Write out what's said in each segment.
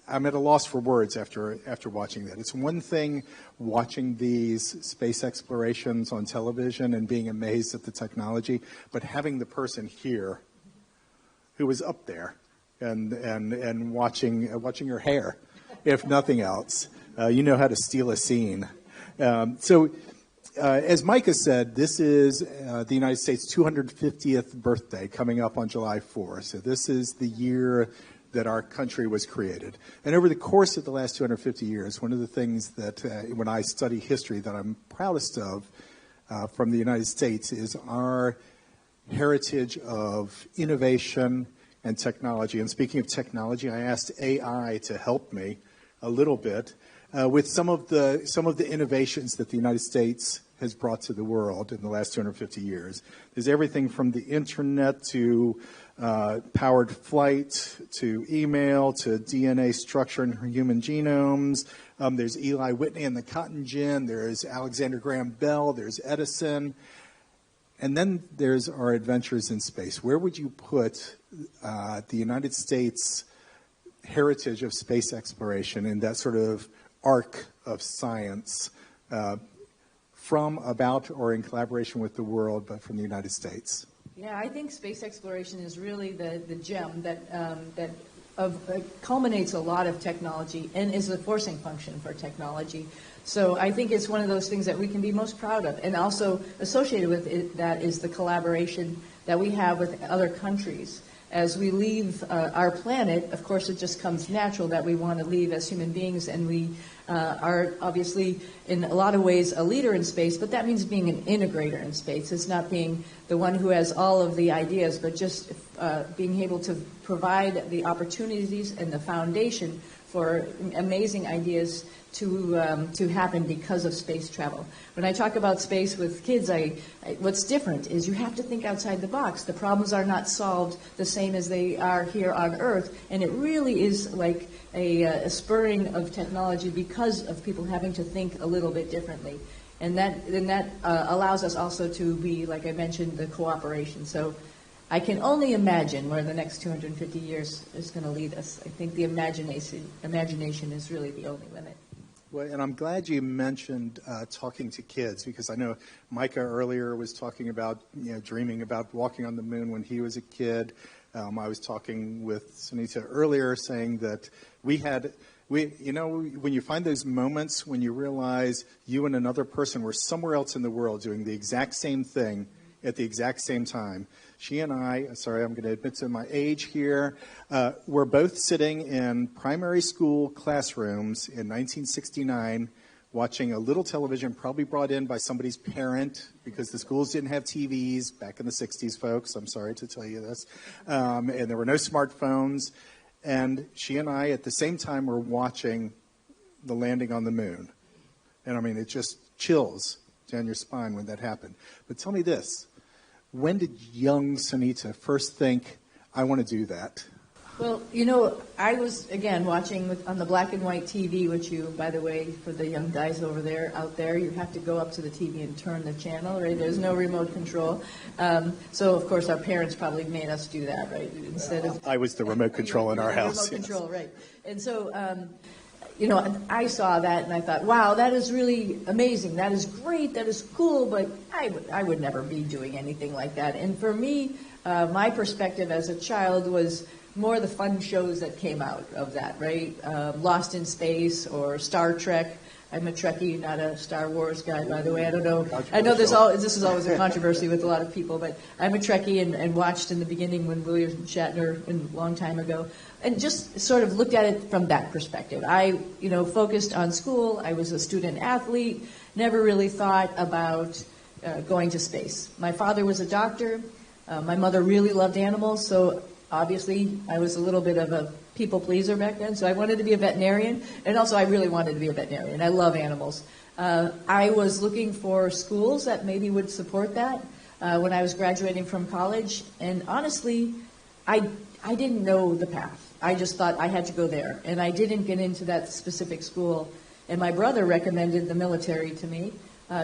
I'm at a loss for words after watching that. It's one thing watching these space explorations on television and being amazed at the technology, but having the person here who was up there and watching your hair, if nothing else, you know how to steal a scene. As Micah said, this is the United States' 250th birthday coming up on July 4th. So this is the year that our country was created. And over the course of the last 250 years, one of the things that when I study history that I'm proudest of from the United States is our heritage of innovation and technology. And speaking of technology, I asked AI to help me a little bit with some of the innovations that the United States has brought to the world in the last 250 years. There's everything from the internet to powered flight to email to DNA structure in human genomes. There's Eli Whitney and the cotton gin. There's Alexander Graham Bell. There's Edison. And then there's our adventures in space. Where would you put the United States heritage of space exploration in that sort of arc of science from, about, or in collaboration with the world, but from the United States? Yeah, I think space exploration is really the gem that culminates a lot of technology and is a forcing function for technology. So I think it's one of those things that we can be most proud of. And also associated with it, that is the collaboration that we have with other countries. As we leave our planet, of course, it just comes natural that we want to leave as human beings, and we are obviously in a lot of ways a leader in space, but that means being an integrator in space. It's not being the one who has all of the ideas, but just being able to provide the opportunities and the foundation for amazing ideas to happen because of space travel. When I talk about space with kids, what's different is you have to think outside the box. The problems are not solved the same as they are here on Earth, and it really is like a spurring of technology because of people having to think a little bit differently. And that allows us also to be, like I mentioned, the cooperation. So I can only imagine where the next 250 years is going to lead us. I think the imagination is really the only limit. Well, and I'm glad you mentioned talking to kids, because I know Micah earlier was talking about, dreaming about walking on the moon when he was a kid. I was talking with Sunita earlier saying that when you find those moments when you realize you and another person were somewhere else in the world doing the exact same thing at the exact same time. She and I, sorry, I'm going to admit to my age here, were both sitting in primary school classrooms in 1969 watching a little television probably brought in by somebody's parent, because the schools didn't have TVs back in the 60s, folks. I'm sorry to tell you this. And there were no smartphones. And she and I, at the same time, were watching the landing on the moon. And I mean, it just chills down your spine when that happened. But tell me this. When did young Sunita first think, I want to do that? Well, I was, again, watching on the black and white TV, which you, by the way, for the young guys out there, you have to go up to the TV and turn the channel, right? There's no remote control. So, of course, our parents probably made us do that, right? Instead of I was the remote control in our house. Remote control, right. And so, I saw that and I thought, wow, that is really amazing. That is great. That is cool. But I would never be doing anything like that. And for me, my perspective as a child was more the fun shows that came out of that, right? Lost in Space or Star Trek. I'm a Trekkie, not a Star Wars guy, by the way. I don't know. I know this is always a controversy with a lot of people, but I'm a Trekkie and watched in the beginning when William Shatner a long time ago, and just sort of looked at it from that perspective. I, focused on school. I was a student athlete. Never really thought about going to space. My father was a doctor. My mother really loved animals, so obviously I was a little bit of a people pleaser back then, so I wanted to be a veterinarian, and also I really wanted to be a veterinarian. I love animals. I was looking for schools that maybe would support that when I was graduating from college, and honestly, I didn't know the path. I just thought I had to go there, and I didn't get into that specific school, and my brother recommended the military to me,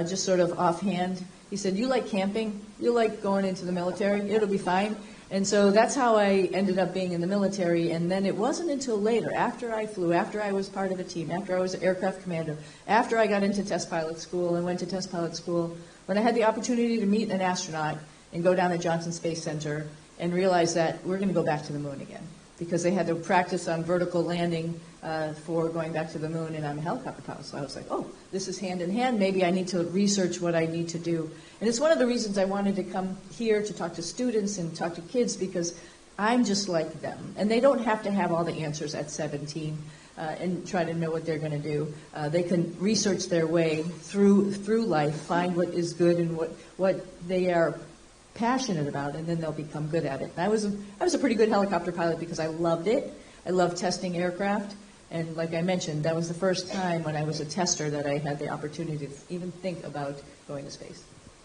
just sort of offhand. He said, you like camping? You like going into the military? It'll be fine. And so that's how I ended up being in the military. And then it wasn't until later, after I flew, after I was part of a team, after I was an aircraft commander, after I got into test pilot school and went to test pilot school, when I had the opportunity to meet an astronaut and go down to Johnson Space Center and realize that we're going to go back to the moon again, because they had to practice on vertical landing for going back to the moon, and I'm a helicopter pilot. So I was like, oh, this is hand in hand. Maybe I need to research what I need to do. And it's one of the reasons I wanted to come here to talk to students and talk to kids, because I'm just like them. And they don't have to have all the answers at 17 and try to know what they're going to do. They can research their way through life, find what is good and what they are passionate about, and then they'll become good at it. And I was a pretty good helicopter pilot because I loved it. I loved testing aircraft. And like I mentioned, that was the first time when I was a tester that I had the opportunity to even think about going to space.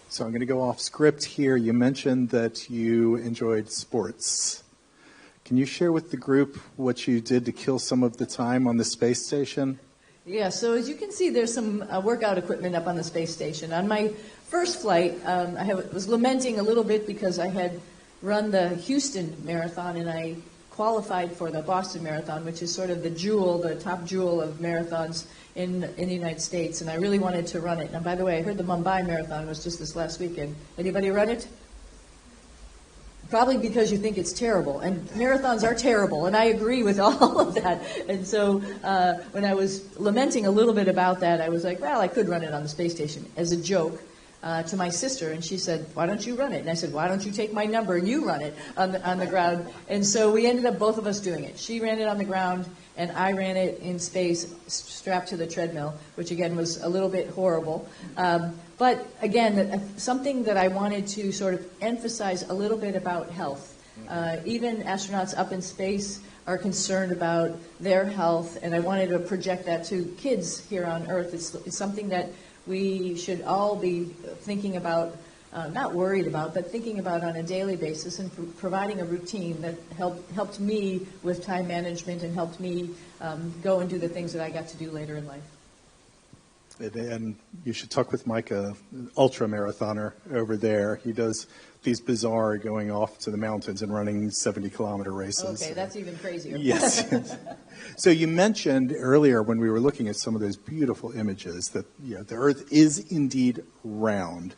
So I'm going to go off script here. You mentioned that you enjoyed sports. Can you share with the group what you did to kill some of the time on the space station? Yeah, so as you can see, there's some workout equipment up on the space station. On my first flight, I was lamenting a little bit because I had run the Houston Marathon and I qualified for the Boston Marathon, which is sort of the top jewel of marathons in the United States, and I really wanted to run it. And by the way, I heard the Mumbai Marathon was just this last weekend. Anybody run it? Probably because you think it's terrible, and marathons are terrible, and I agree with all of that. And so when I was lamenting a little bit about that, I was like, well, I could run it on the space station as a joke to my sister, and she said, why don't you run it? And I said, why don't you take my number and you run it on the ground? And so we ended up both of us doing it. She ran it on the ground, and I ran it in space, strapped to the treadmill, which again was a little bit horrible. But again, something that I wanted to sort of emphasize a little bit about health. Even astronauts up in space are concerned about their health, and I wanted to project that to kids here on Earth. It's something that we should all be thinking about, not worried about, but thinking about on a daily basis, and providing a routine that helped me with time management and helped me go and do the things that I got to do later in life. And you should talk with Mike, an ultra marathoner over there. He does these bizarre going off to the mountains and running 70-kilometer races. Okay, that's even crazier. Yes. So you mentioned earlier when we were looking at some of those beautiful images that the Earth is indeed round.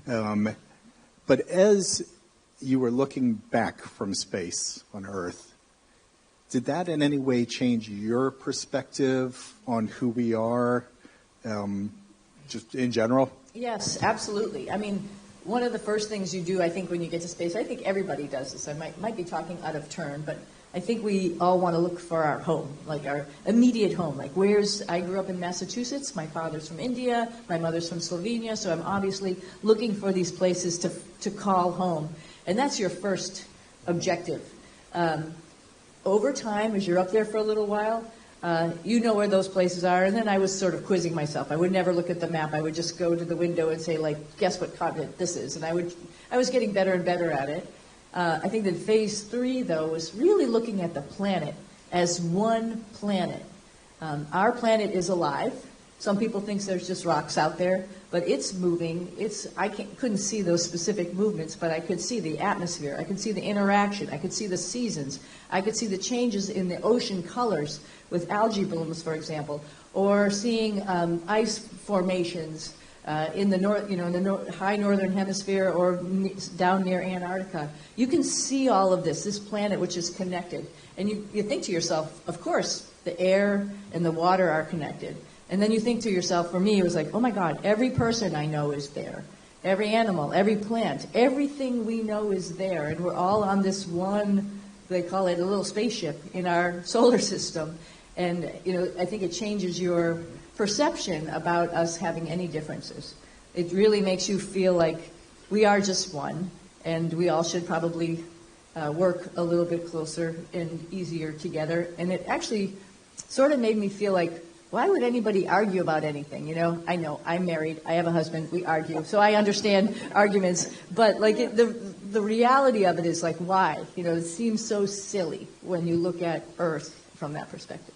But as you were looking back from space on Earth, did that in any way change your perspective on who we are? Just in general? Yes, absolutely. I mean, one of the first things you do, I think, when you get to space, I think everybody does this. I might be talking out of turn, but I think we all want to look for our home, like our immediate home. Like I grew up in Massachusetts. My father's from India. My mother's from Slovenia. So I'm obviously looking for these places to call home. And that's your first objective. Over time, as you're up there for a little while, you know where those places are. And then I was sort of quizzing myself. I would never look at the map. I would just go to the window and say, like, guess what continent this is? And I was getting better and better at it. I think that phase 3, though, was really looking at the planet as one planet. Our planet is alive. Some people think there's just rocks out there, but it's moving. I couldn't see those specific movements, but I could see the atmosphere. I could see the interaction. I could see the seasons. I could see the changes in the ocean colors with algae blooms, for example, or seeing ice formations in the north, in the high northern hemisphere or down near Antarctica. You can see all of this planet which is connected. And you think to yourself, of course, the air and the water are connected. And then you think to yourself, for me, it was like, oh my God, every person I know is there. Every animal, every plant, everything we know is there. And we're all on this one, they call it a little spaceship in our solar system. And, I think it changes your perception about us having any differences. It really makes you feel like we are just one, and we all should probably work a little bit closer and easier together. And it actually sort of made me feel like, why would anybody argue about anything? I know, I'm married, I have a husband, we argue, so I understand arguments, but the reality of it is like, why? It seems so silly when you look at Earth from that perspective.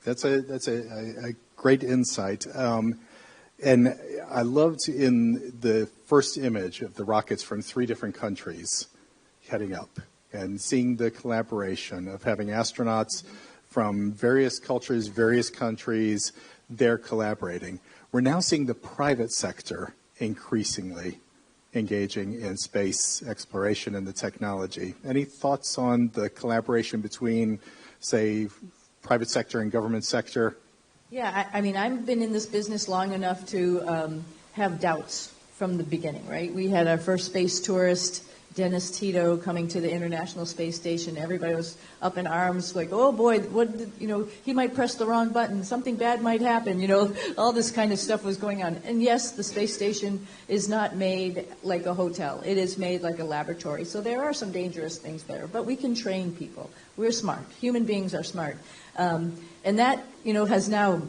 That's a great insight. And I loved in the first image of the rockets from 3 different countries heading up and seeing the collaboration of having astronauts from various cultures, various countries, they're collaborating. We're now seeing the private sector increasingly engaging in space exploration and the technology. Any thoughts on the collaboration between, say, private sector and government sector? Yeah, I mean, I've been in this business long enough to have doubts from the beginning, right? We had our first space tourist, Dennis Tito, coming to the International Space Station. Everybody was up in arms, like, oh boy, he might press the wrong button, something bad might happen, all this kind of stuff was going on. And yes, the space station is not made like a hotel. It is made like a laboratory. So there are some dangerous things there, but we can train people. We're smart. Human beings are smart. And that, has now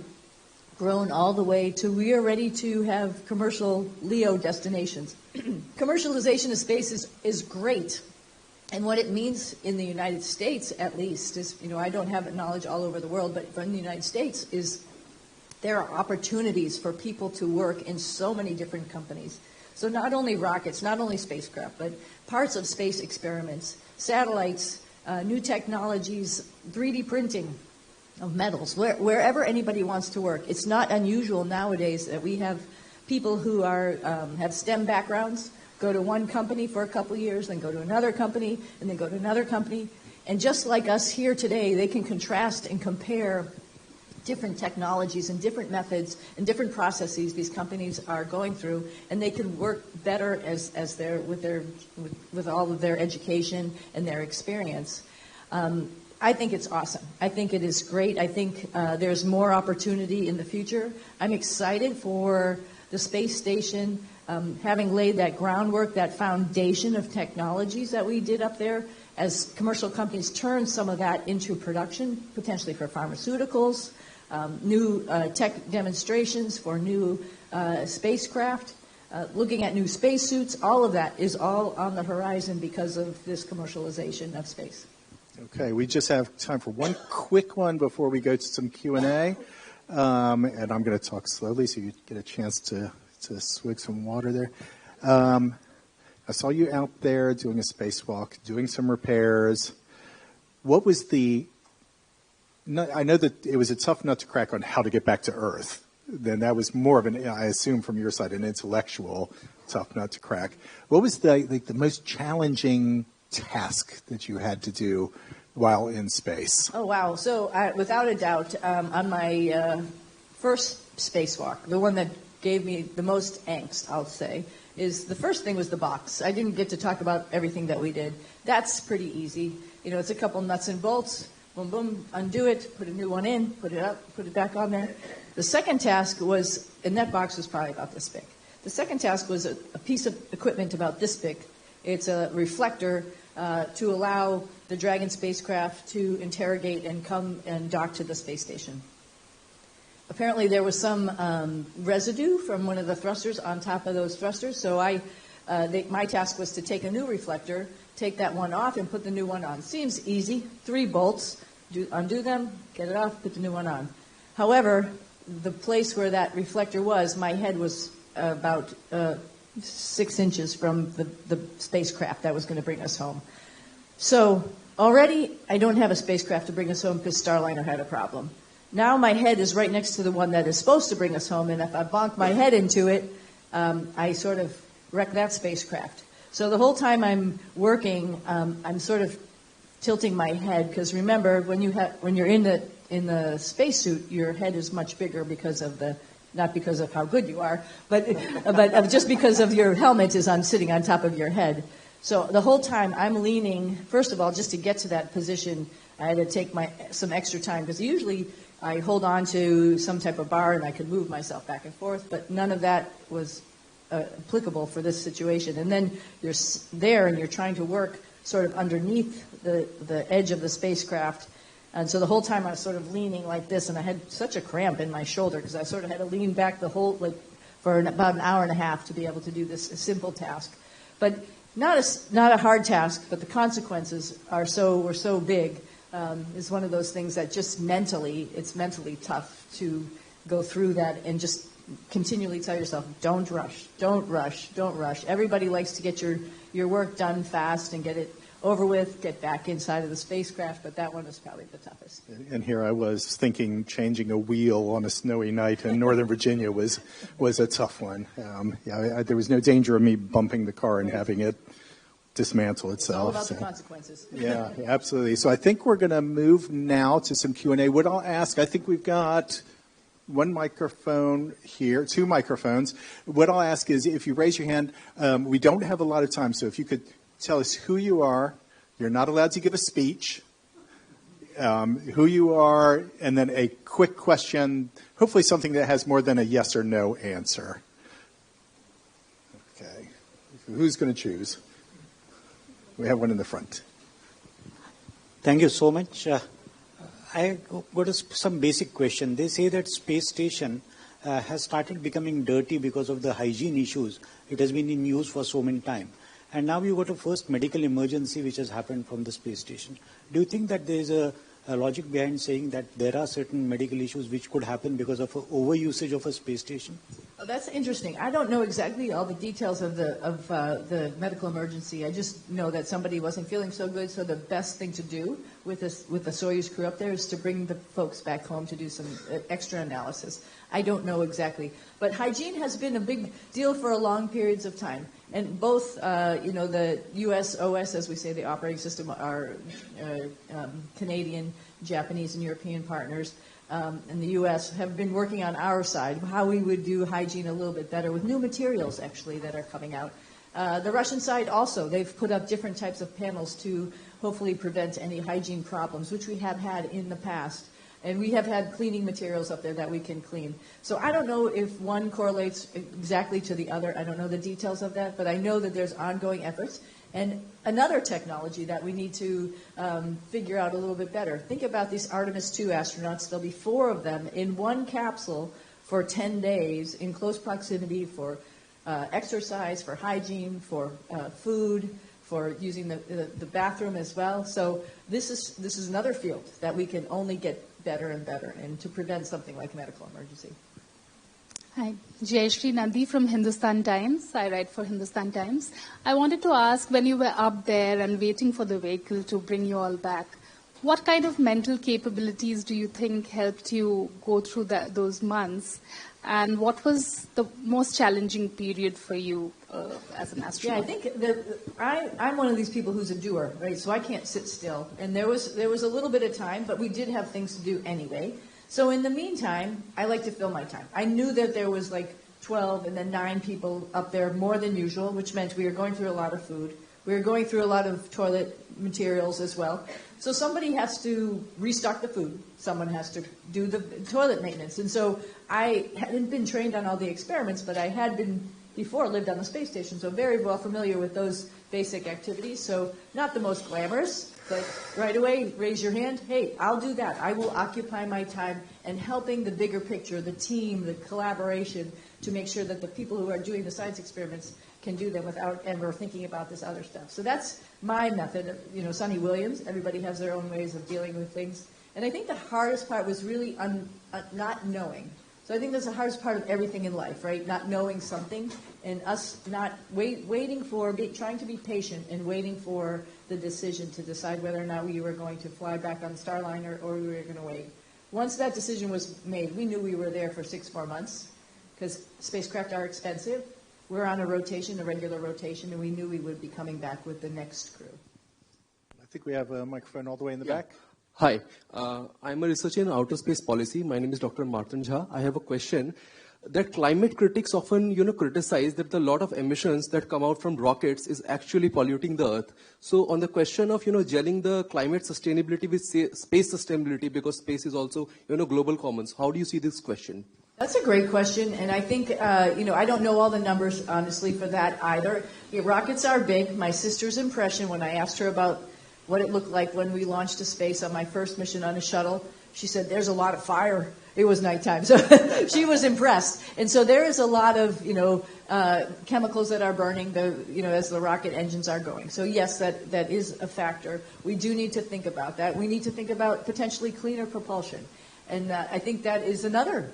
grown all the way to we are ready to have commercial LEO destinations. Commercialization of space is great. And what it means in the United States, at least, is, I don't have knowledge all over the world, but in the United States, is there are opportunities for people to work in so many different companies. So not only rockets, not only spacecraft, but parts of space experiments, satellites, new technologies, 3D printing of metals, wherever anybody wants to work. It's not unusual nowadays that we have people who have STEM backgrounds, go to one company for a couple of years, then go to another company, and then go to another company. And just like us here today, they can contrast and compare different technologies and different methods and different processes these companies are going through, and they can work better as they're with all of their education and their experience. I think it's awesome. I think it is great. I think there's more opportunity in the future. I'm excited for the space station, having laid that groundwork, that foundation of technologies that we did up there, as commercial companies turn some of that into production, potentially for pharmaceuticals, new tech demonstrations for new spacecraft, looking at new spacesuits. All of that is all on the horizon because of this commercialization of space. Okay, we just have time for one quick one before we go to some Q&A. And I'm going to talk slowly so you get a chance to swig some water there. I saw you out there doing a spacewalk, doing some repairs. What was I know that it was a tough nut to crack on how to get back to Earth. Then that was more of I assume from your side, an intellectual tough nut to crack. What was the most challenging task that you had to do while in space? Oh, wow. So without a doubt, on my first spacewalk, the one that gave me the most angst, I'll say, is the first thing was the box. I didn't get to talk about everything that we did. That's pretty easy. It's a couple nuts and bolts, boom, boom, undo it, put a new one in, put it up, put it back on there. The second task was, and that box was probably about this big. The second task was a piece of equipment about this big. It's a reflector to allow the Dragon spacecraft to interrogate and come and dock to the space station. Apparently there was some residue from one of the thrusters on top of those thrusters, so my task was to take a new reflector, take that one off, and put the new one on. Seems easy. 3 bolts, undo them, get it off, put the new one on. However, the place where that reflector was, my head was about 6 inches from the spacecraft that was going to bring us home. So already I don't have a spacecraft to bring us home because Starliner had a problem. Now my head is right next to the one that is supposed to bring us home, and if I bonk my head into it, I sort of wreck that spacecraft. So the whole time I'm working, I'm sort of tilting my head, because remember, when you're in the spacesuit, your head is much bigger because of not because of how good you are, but just because of your helmet is sitting on top of your head. So the whole time I'm leaning, first of all, just to get to that position, I had to take some extra time, because usually I hold on to some type of bar and I could move myself back and forth, but none of that was applicable for this situation. And then you're there and you're trying to work sort of underneath the edge of the spacecraft. And so the whole time I was sort of leaning like this, and I had such a cramp in my shoulder because I sort of had to lean back for about an hour and a half to be able to do this simple task. But not a hard task, but the consequences were so big. Is one of those things that just it's mentally tough to go through that and just continually tell yourself, don't rush, don't rush, don't rush. Everybody likes to get your work done fast and get it over with, get back inside of the spacecraft, but that one was probably the toughest. And here I was thinking changing a wheel on a snowy night in Northern Virginia was a tough one. There was no danger of me bumping the car and having it dismantle itself. It's all about the consequences. Yeah, absolutely. So I think we're going to move now to some Q&A. What I'll ask, I think we've got one microphone here, two microphones. What I'll ask is if you raise your hand, we don't have a lot of time, so if you could tell us who you are. You're not allowed to give a speech. Who you are, and then a quick question, hopefully something that has more than a yes or no answer. Okay. Who's going to choose? We have one in the front. Thank you so much. I got some basic question. They say that space station has started becoming dirty because of the hygiene issues. It has been in use for so many time. And now you got a first medical emergency which has happened from the space station. Do you think that there is a logic behind saying that there are certain medical issues which could happen because of overusage of a space station? Oh, that's interesting. I don't know exactly all the details of the medical emergency. I just know that somebody wasn't feeling so good, so the best thing to do with the Soyuz crew up there is to bring the folks back home to do some extra analysis. I don't know exactly. But hygiene has been a big deal for a long periods of time. And both, the U.S. OS, as we say, the operating system, our Canadian, Japanese, and European partners, and the U.S. have been working on our side, how we would do hygiene a little bit better with new materials, actually, that are coming out. The Russian side also, they've put up different types of panels to hopefully prevent any hygiene problems, which we have had in the past. And we have had cleaning materials up there that we can clean. So I don't know if one correlates exactly to the other. I don't know the details of that, but I know that there's ongoing efforts. And another technology that we need to figure out a little bit better. Think about these Artemis 2 astronauts. There'll be 4 of them in one capsule for 10 days in close proximity for exercise, for hygiene, for food, for using the bathroom as well. So this is another field that we can only get better and better and to prevent something like medical emergency. Hi, Jayashree Nandi from Hindustan Times. I write for Hindustan Times. I wanted to ask, when you were up there and waiting for the vehicle to bring you all back, what kind of mental capabilities do you think helped you go through those months? And what was the most challenging period for you as an astronaut? Yeah, I think I'm one of these people who's a doer, right? So I can't sit still. And there was a little bit of time, but we did have things to do anyway. So in the meantime, I like to fill my time. I knew that there was like 12 and then 9 people up there more than usual, which meant we were going through a lot of food. We were going through a lot of toilet materials as well. So somebody has to restock the food. Someone has to do the toilet maintenance. And so I hadn't been trained on all the experiments, but I had been before lived on the space station, so very well familiar with those basic activities. So not the most glamorous, but right away, raise your hand. Hey, I'll do that. I will occupy my time in helping the bigger picture, the team, the collaboration, to make sure that the people who are doing the science experiments can do them without ever thinking about this other stuff. So that's my method. Sunita Williams, everybody has their own ways of dealing with things. And I think the hardest part was really not knowing. So I think that's the hardest part of everything in life, right? Not knowing something and us not trying to be patient and waiting for the decision to decide whether or not we were going to fly back on the Starliner or we were going to wait. Once that decision was made, we knew we were there for 6 more months because spacecraft are expensive. We're on a regular rotation, and we knew we would be coming back with the next crew. I think we have a microphone all the way in the back. Hi, I'm a researcher in outer space policy. My name is Dr. Martin Jha. I have a question that climate critics often, criticize that the lot of emissions that come out from rockets is actually polluting the Earth. So on the question of, gelling the climate sustainability with space sustainability, because space is also, global commons, how do you see this question? That's a great question, and I think, I don't know all the numbers, honestly, for that either. Rockets are big. My sister's impression when I asked her about what it looked like when we launched to space on my first mission on a shuttle, she said, there's a lot of fire. It was nighttime, so she was impressed. And so there is a lot of, chemicals that are burning, as the rocket engines are going. So yes, that is a factor. We do need to think about that. We need to think about potentially cleaner propulsion. And I think that is another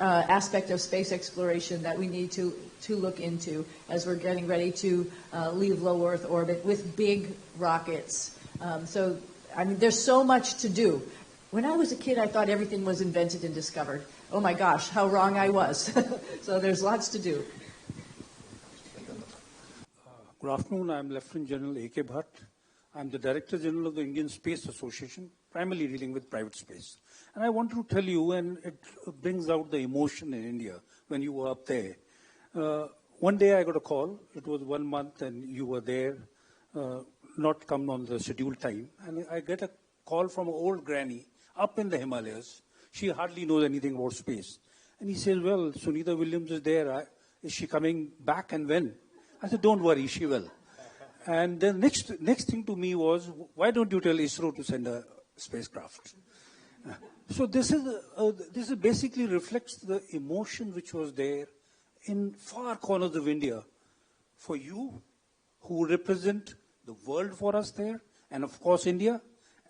aspect of space exploration that we need to look into as we're getting ready to leave low Earth orbit with big rockets. So, I mean, there's so much to do. When I was a kid, I thought everything was invented and discovered. Oh my gosh, how wrong I was. So there's lots to do. Good afternoon. I'm Lieutenant General A.K. Bhatt. I'm the Director General of the Indian Space Association, primarily dealing with private space. And I wanted to tell you, and it brings out the emotion in India when you were up there. One day I got a call. It was 1 month and you were there, not come on the scheduled time. And I get a call from an old granny up in the Himalayas. She hardly knows anything about space. And he says, well, Sunita Williams is there. Is she coming back and when? I said, don't worry, she will. And then next thing to me was, why don't you tell ISRO to send a spacecraft? So this is basically reflects the emotion which was there in far corners of India for you, who represent the world for us there, and of course India,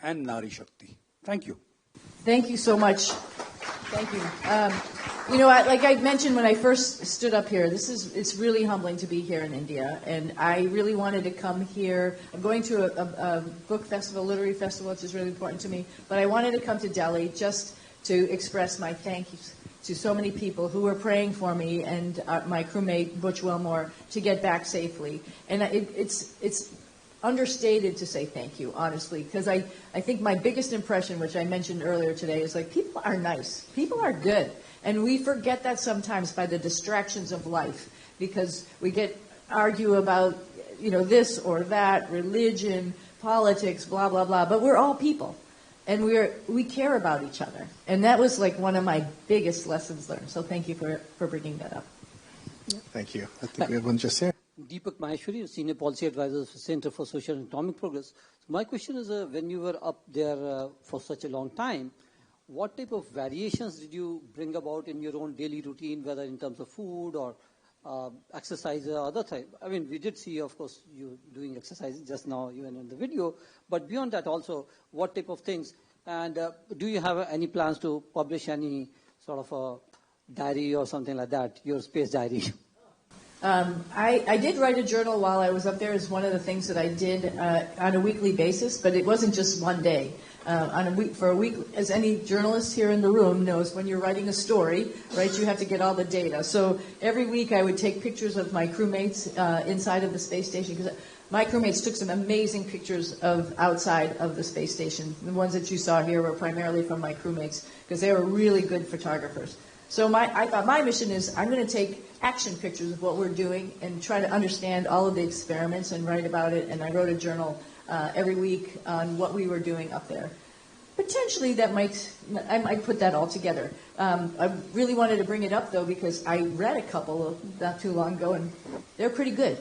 and Nari Shakti. Thank you. Thank you so much. Thank you. You know, like I mentioned when I first stood up here, it's really humbling to be here in India, and I really wanted to come here. I'm going to a book festival, literary festival, which is really important to me, but I wanted to come to Delhi just to express my thanks to so many people who were praying for me and my crewmate, Butch Wilmore, to get back safely. And it's understated to say thank you, honestly, because I think my biggest impression, which I mentioned earlier today, is like people are nice. People are good. And we forget that sometimes by the distractions of life, because we argue about, you know, this or that, religion, politics, blah, blah, blah. But we're all people. And we care about each other. And that was like one of my biggest lessons learned. So thank you for bringing that up. Thank you. I think we have one just here. Deepak Maheshwari, Senior Policy Advisor for Center for Social and Economic Progress. So my question is, when you were up there for such a long time, what type of variations did you bring about in your own daily routine, whether in terms of food or exercise or other things? I mean, we did see, of course, you doing exercise just now, even in the video. But beyond that also, what type of things? And do you have any plans to publish any sort of a diary or something like that, your space diary? I did write a journal while I was up there. Is one of the things that I did on a weekly basis, but it wasn't just one day. For a week, as any journalist here in the room knows, when you're writing a story, right, you have to get all the data. So every week I would take pictures of my crewmates inside of the space station, because my crewmates took some amazing pictures of outside of the space station. The ones that you saw here were primarily from my crewmates, because they were really good photographers. So I thought my mission is I'm going to take action pictures of what we're doing and try to understand all of the experiments and write about it. And I wrote a journal every week on what we were doing up there. Potentially I might put that all together. I really wanted to bring it up, though, because I read a couple not too long ago, and they're pretty good.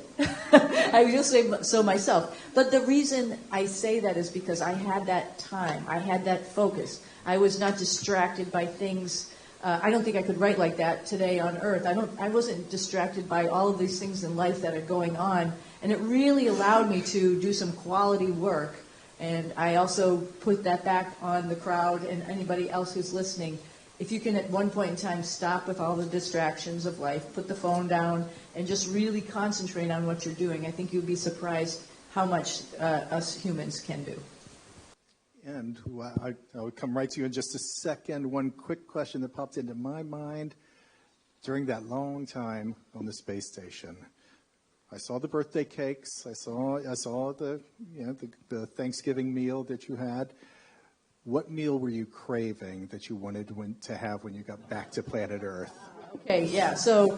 I will say so myself. But the reason I say that is because I had that time. I had that focus. I was not distracted by things. I don't think I could write like that today on Earth. I wasn't distracted by all of these things in life that are going on. And it really allowed me to do some quality work. And I also put that back on the crowd and anybody else who's listening. If you can at one point in time stop with all the distractions of life, put the phone down, and just really concentrate on what you're doing, I think you'll be surprised how much us humans can do. And I'll come right to you in just a second. One quick question that popped into my mind during that long time on the space station. I saw the birthday cakes. I saw the Thanksgiving meal that you had. What meal were you craving that you wanted to have when you got back to planet Earth? Okay, yeah. So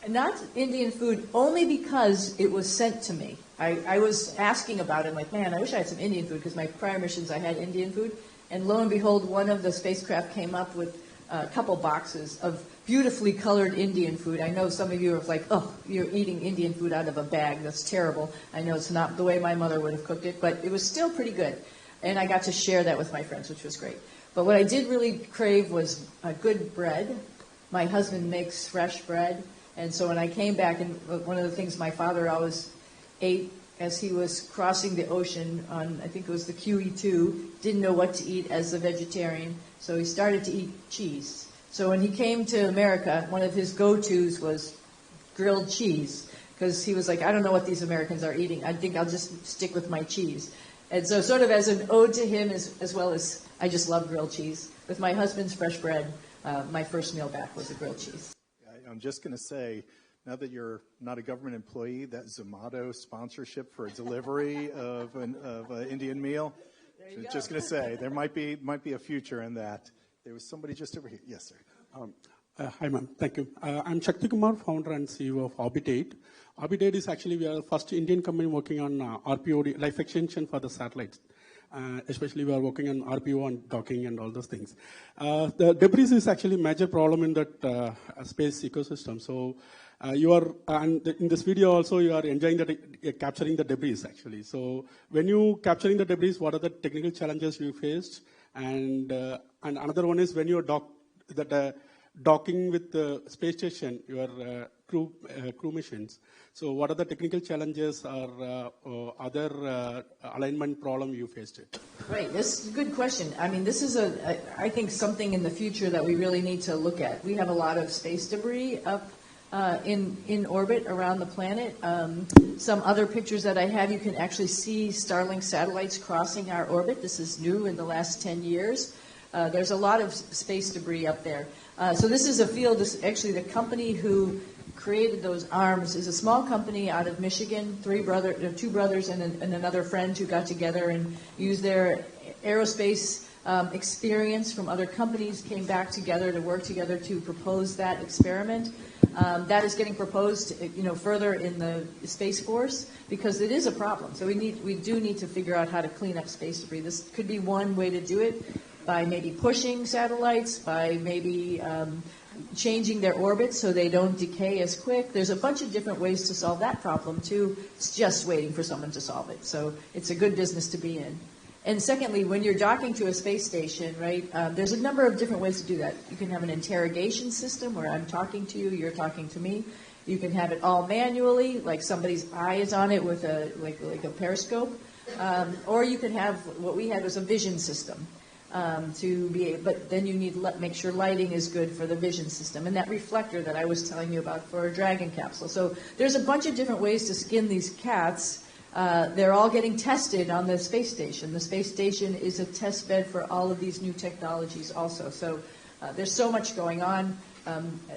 not Indian food, only because it was sent to me. I was asking about it. I'm like, man, I wish I had some Indian food, because my prior missions I had Indian food. And lo and behold, one of the spacecraft came up with a couple boxes of beautifully colored Indian food. I know some of you are like, oh, you're eating Indian food out of a bag. That's terrible. I know it's not the way my mother would have cooked it, but it was still pretty good. And I got to share that with my friends, which was great. But what I did really crave was a good bread. My husband makes fresh bread. And so when I came back, and one of the things my father always ate as he was crossing the ocean on, I think it was the QE2, didn't know what to eat as a vegetarian, so he started to eat cheese. So when he came to America, one of his go-tos was grilled cheese, because he was like, I don't know what these Americans are eating. I think I'll just stick with my cheese. And so sort of as an ode to him, as well as I just love grilled cheese. With my husband's fresh bread, my first meal back was a grilled cheese. I'm just going to say, now that you're not a government employee, that Zomato sponsorship for a delivery of an Indian meal, just going to say, there might be a future in that. There was somebody just over here. Yes, sir. Hi, ma'am. Thank you. I'm Shakti Kumar, founder and CEO of Orbitate. Orbitate is actually, we are the first Indian company working on RPO, life extension for the satellites. Especially we are working on RPO and docking and all those things. The debris is actually a major problem in that space ecosystem. So you are, and in this video also, you are enjoying capturing the debris actually. So when you capturing the debris, what are the technical challenges you faced? And another one is when you are docking with the space station, your crew missions. So what are the technical challenges or other alignment problem you faced it? Right, this is a good question. I mean, this is I think something in the future that we really need to look at. We have a lot of space debris up in orbit around the planet. Some other pictures that I have, you can actually see Starlink satellites crossing our orbit. This is new in the last 10 years. There's a lot of space debris up there. So this is a field, actually the company who created those arms is a small company out of Michigan, two brothers and another friend who got together and used their aerospace experience from other companies, came back together to work together to propose that experiment. That is getting proposed, further in the Space Force because it is a problem. So we do need to figure out how to clean up space debris. This could be one way to do it, by maybe pushing satellites, by maybe changing their orbits so they don't decay as quick. There's a bunch of different ways to solve that problem too. It's just waiting for someone to solve it. So it's a good business to be in. And secondly, when you're docking to a space station, right, there's a number of different ways to do that. You can have an interrogation system where I'm talking to you, you're talking to me. You can have it all manually, like somebody's eye is on it with like a periscope. Or you can have, what we had was a vision system. But then you need to make sure lighting is good for the vision system, and that reflector that I was telling you about for a Dragon capsule. So there's a bunch of different ways to skin these cats. They're all getting tested on the space station. The space station is a test bed for all of these new technologies also. So there's so much going on.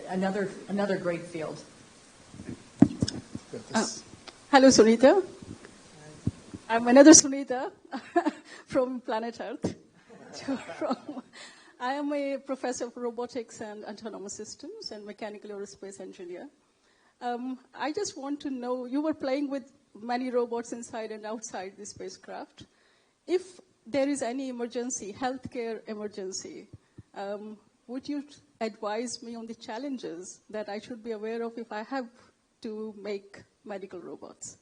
Another great field. Hello, Sunita. I'm another Sunita from planet Earth. I am a professor of robotics and autonomous systems and mechanical aerospace engineer. I just want to know, you were playing with many robots inside and outside the spacecraft. If there is any emergency, healthcare emergency, would you advise me on the challenges that I should be aware of if I have to make medical robots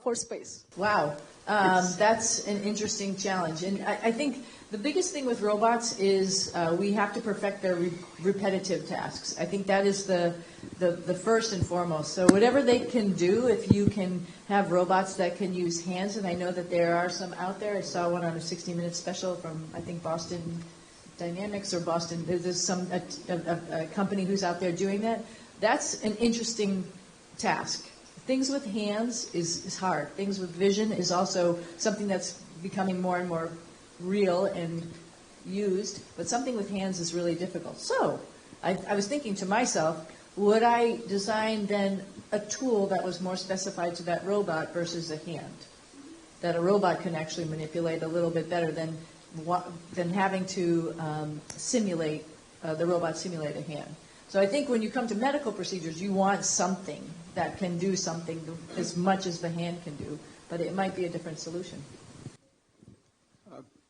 for space? Wow, that's an interesting challenge. And I think the biggest thing with robots is we have to perfect their repetitive tasks. I think that is the first and foremost. So whatever they can do, if you can have robots that can use hands, and I know that there are some out there. I saw one on a 60 Minutes special from, I think, Boston Dynamics or Boston. There's a company who's out there doing that. That's an interesting task. Things with hands is hard. Things with vision is also something that's becoming more and more real and used, but something with hands is really difficult. So I was thinking to myself, would I design then a tool that was more specified to that robot versus a hand, that a robot can actually manipulate a little bit better than having to simulate, the robot simulate a hand. So I think when you come to medical procedures, you want something that can do something as much as the hand can do, but it might be a different solution.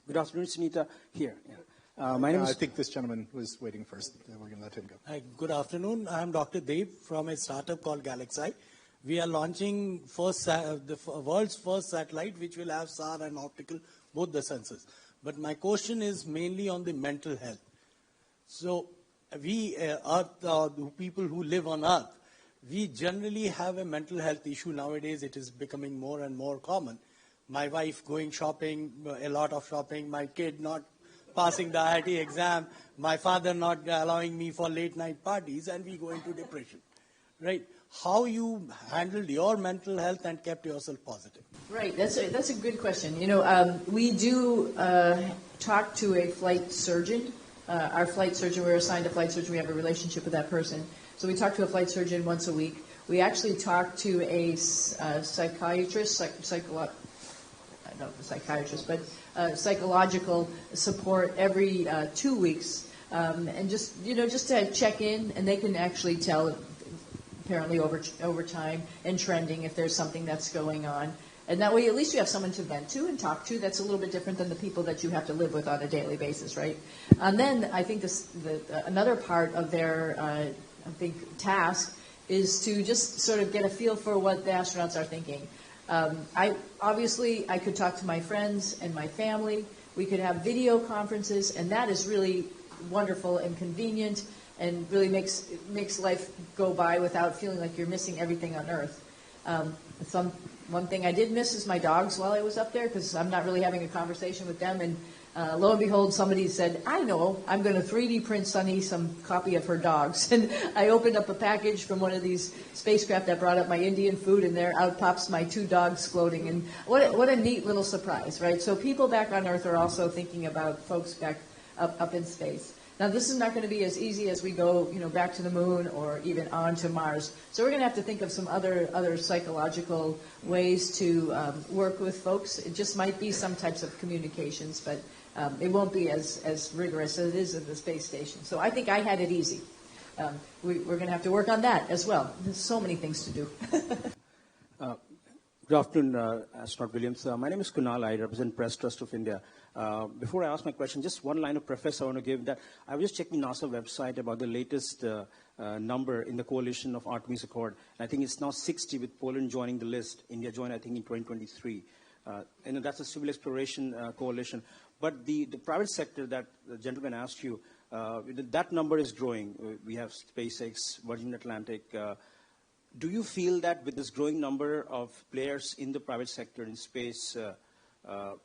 Good afternoon, Sunita. Here. Yeah. My name is... I think this gentleman was waiting first. We're going to let him go. Hi, good afternoon. I'm Dr. Dev from a startup called Galaxy. We are launching the world's first satellite, which will have SAR and optical, both the sensors. But my question is mainly on the mental health. So we, the people who live on Earth, we generally have a mental health issue nowadays. It is becoming more and more common. My wife going shopping, a lot of shopping, my kid not passing the IIT exam, my father not allowing me for late night parties, and we go into depression, right? How you handled your mental health and kept yourself positive? Right, that's a good question. We do talk to a flight surgeon. Our flight surgeon, we're assigned a flight surgeon. We have a relationship with that person. So we talk to a flight surgeon once a week. We actually talk to a psychiatrist, psychological support every 2 weeks, and just to check in, and they can actually tell apparently over time and trending if there's something that's going on. And that way, at least you have someone to vent to and talk to. That's a little bit different than the people that you have to live with on a daily basis, right? And then I think another part of their task is to just sort of get a feel for what the astronauts are thinking. I could talk to my friends and my family. We could have video conferences, and that is really wonderful and convenient, and really makes life go by without feeling like you're missing everything on Earth. One thing I did miss is my dogs while I was up there, because I'm not really having a conversation with them. And lo and behold, somebody said, I know, I'm going to 3D print Sunny some copy of her dogs. And I opened up a package from one of these spacecraft that brought up my Indian food, and there out pops my 2 dogs floating. And what a neat little surprise, right? So people back on Earth are also thinking about folks back up in space. Now, this is not going to be as easy as we go, back to the moon or even on to Mars. So we're going to have to think of some other psychological ways to work with folks. It just might be some types of communications, but it won't be as rigorous as it is at the space station. So I think I had it easy. We're going to have to work on that as well. There's so many things to do. Good afternoon, Astronaut Williams. My name is Kunal. I represent Press Trust of India. Before I ask my question, just one line of preface I want to give that I was just checking NASA website about the latest number in the coalition of Artemis Accord. And I think it's now 60 with Poland joining the list. India joined, I think, in 2023. And that's a civil exploration coalition. But the private sector that the gentleman asked you, that number is growing. We have SpaceX, Virgin Atlantic. Do you feel that with this growing number of players in the private sector in space,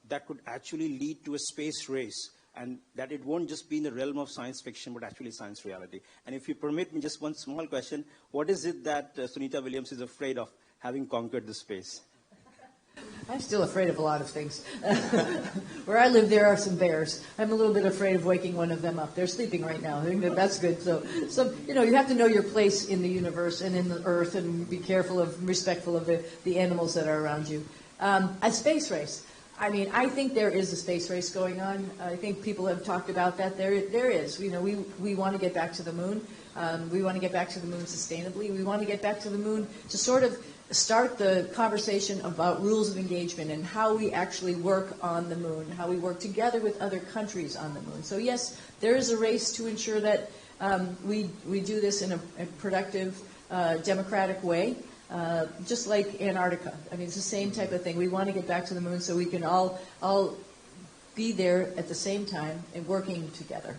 that could actually lead to a space race, and that it won't just be in the realm of science fiction, but actually science reality? And if you permit me just one small question, what is it that Sunita Williams is afraid of having conquered the space? I'm still afraid of a lot of things. Where I live, there are some bears. I'm a little bit afraid of waking one of them up. They're sleeping right now. I think that's good. So you have to know your place in the universe and in the Earth, and be careful respectful of the animals that are around you. A space race. I mean, I think there is a space race going on. I think people have talked about that. There is. We want to get back to the moon. We want to get back to the moon sustainably. We want to get back to the moon to sort of start the conversation about rules of engagement and how we actually work on the moon, how we work together with other countries on the moon. So yes, there is a race to ensure that we do this in a productive, democratic way, just like Antarctica. I mean, it's the same type of thing. We want to get back to the moon so we can all be there at the same time and working together.